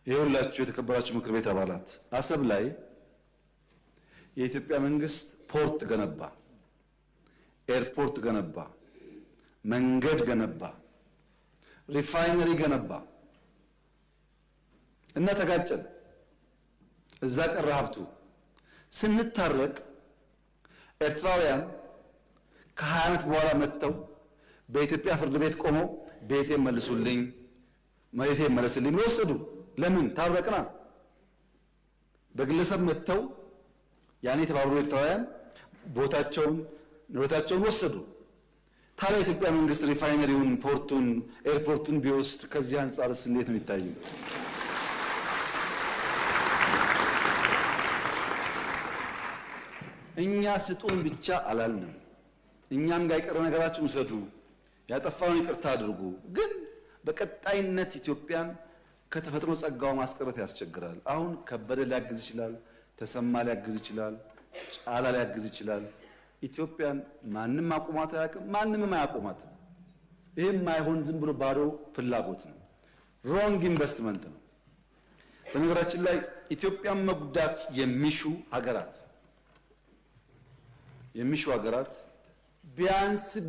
ይኸውላችሁ የተከበራችሁ ምክር ቤት አባላት አሰብ ላይ የኢትዮጵያ መንግስት ፖርት ገነባ፣ ኤርፖርት ገነባ፣ መንገድ ገነባ፣ ሪፋይነሪ ገነባ እና ተጋጨን። እዛ ቀረ ሀብቱ። ስንታረቅ ኤርትራውያን ከ20 ዓመት በኋላ መጥተው በኢትዮጵያ ፍርድ ቤት ቆመው ቤቴን መልሱልኝ፣ መሬቴን መልሱልኝ ወሰዱ። ለምን ታረቅና? በግለሰብ መጥተው ያኔ የተባበሩ ኤርትራውያን ቦታቸውን ንብረታቸውን ወሰዱ። ታዲያ የኢትዮጵያ መንግስት ሪፋይነሪውን፣ ፖርቱን፣ ኤርፖርቱን ቢወስድ ከዚህ አንጻርስ እንዴት ነው የሚታየው? እኛ ስጡን ብቻ አላልንም። እኛም ጋር የቀረ ነገራችሁን ውሰዱ፣ ያጠፋውን ይቅርታ አድርጉ። ግን በቀጣይነት ኢትዮጵያን ከተፈጥሮ ጸጋው ማስቀረት ያስቸግራል። አሁን ከበደ ሊያግዝ ይችላል፣ ተሰማ ሊያግዝ ይችላል፣ ጫላ ሊያግዝ ይችላል። ኢትዮጵያን ማንም አቁማት አያውቅም፣ ማንንም አያቆማትም። ይሄም ማይሆን ዝም ብሎ ባዶ ፍላጎት ነው፣ ሮንግ ኢንቨስትመንት ነው። በነገራችን ላይ ኢትዮጵያን መጉዳት የሚሹ ሀገራት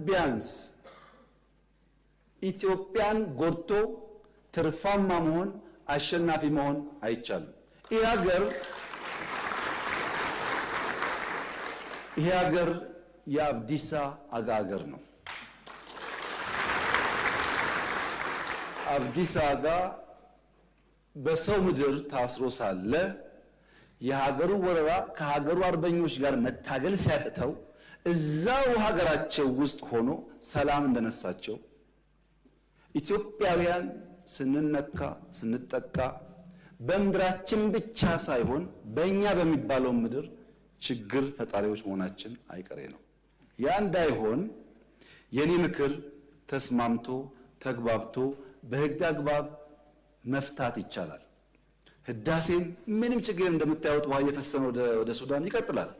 ቢያንስ ኢትዮጵያን ጎድቶ ትርፋማ መሆን አሸናፊ መሆን አይቻልም። ይሄ ሀገር የአብዲሳ አጋ ሀገር ነው። አብዲሳ አጋ በሰው ምድር ታስሮ ሳለ የሀገሩ ወረራ ከሀገሩ አርበኞች ጋር መታገል ሲያቅተው እዛው ሀገራቸው ውስጥ ሆኖ ሰላም እንደነሳቸው ኢትዮጵያውያን ስንነካ ስንጠቃ በምድራችን ብቻ ሳይሆን በእኛ በሚባለው ምድር ችግር ፈጣሪዎች መሆናችን አይቀሬ ነው። ያ እንዳይሆን የኔ ምክር ተስማምቶ ተግባብቶ በህግ አግባብ መፍታት ይቻላል። ህዳሴን ምንም ችግር እንደምታዩት ውሃ እየፈሰነ ወደ ሱዳን ይቀጥላል።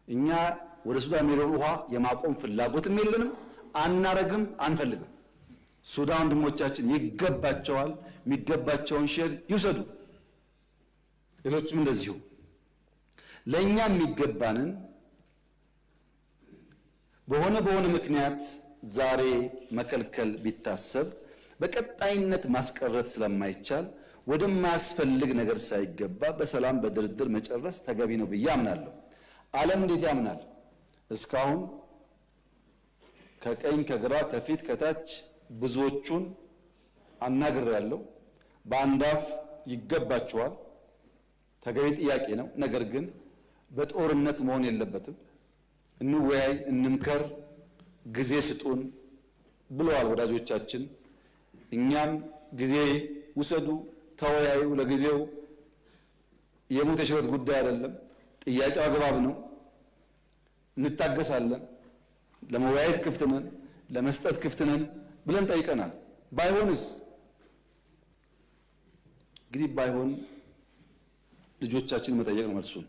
እኛ ወደ ሱዳን የሚሄደውን ውሃ የማቆም ፍላጎትም የለንም፣ አናረግም፣ አንፈልግም። ሱዳን ወንድሞቻችን ይገባቸዋል፣ የሚገባቸውን ሼር ይውሰዱ። ሌሎችም እንደዚሁ ለኛ የሚገባንን በሆነ ምክንያት ዛሬ መከልከል ቢታሰብ በቀጣይነት ማስቀረት ስለማይቻል ወደማያስፈልግ ነገር ሳይገባ በሰላም በድርድር መጨረስ ተገቢ ነው ብዬ አምናለሁ። ዓለም እንዴት ያምናል? እስካሁን ከቀኝ ከግራ ከፊት ከታች ብዙዎቹን አናግሬያለሁ። በአንዳፍ ይገባቸዋል፣ ተገቢ ጥያቄ ነው። ነገር ግን በጦርነት መሆን የለበትም። እንወያይ፣ እንምከር፣ ጊዜ ስጡን ብለዋል ወዳጆቻችን። እኛም ጊዜ ውሰዱ፣ ተወያዩ። ለጊዜው የሞት የሽረት ጉዳይ አይደለም። ጥያቄው አግባብ ነው። እንታገሳለን። ለመወያየት ክፍት ነን፣ ለመስጠት ክፍት ነን ብለን ጠይቀናል። ባይሆንስ እንግዲህ ባይሆን ልጆቻችን መጠየቅ ነው መልሱን።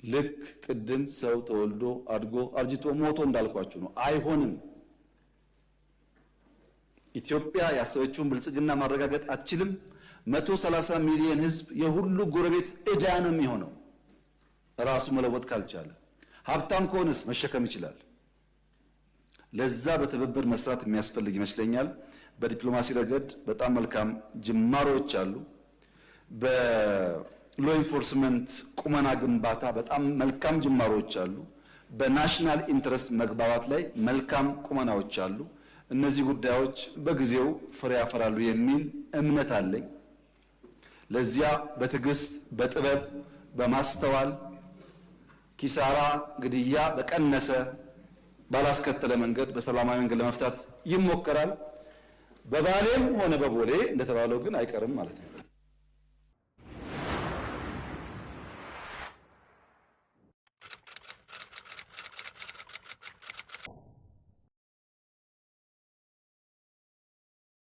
ልክ ቅድም ሰው ተወልዶ አድጎ አርጅቶ ሞቶ እንዳልኳችሁ ነው። አይሆንም። ኢትዮጵያ ያሰበችውን ብልጽግና ማረጋገጥ አትችልም። 130 ሚሊዮን ህዝብ የሁሉ ጎረቤት ዕዳ ነው የሚሆነው ራሱ መለወጥ ካልቻለ። ሀብታም ከሆነስ መሸከም ይችላል። ለዛ በትብብር መስራት የሚያስፈልግ ይመስለኛል። በዲፕሎማሲ ረገድ በጣም መልካም ጅማሮች አሉ። በሎ ኢንፎርስመንት ቁመና ግንባታ በጣም መልካም ጅማሮች አሉ። በናሽናል ኢንትረስት መግባባት ላይ መልካም ቁመናዎች አሉ። እነዚህ ጉዳዮች በጊዜው ፍሬ ያፈራሉ የሚል እምነት አለኝ። ለዚያ በትዕግስት በጥበብ በማስተዋል ኪሳራ፣ ግድያ በቀነሰ ባላስከተለ መንገድ በሰላማዊ መንገድ ለመፍታት ይሞከራል። በባሌም ሆነ በቦሌ እንደተባለው ግን አይቀርም ማለት ነው።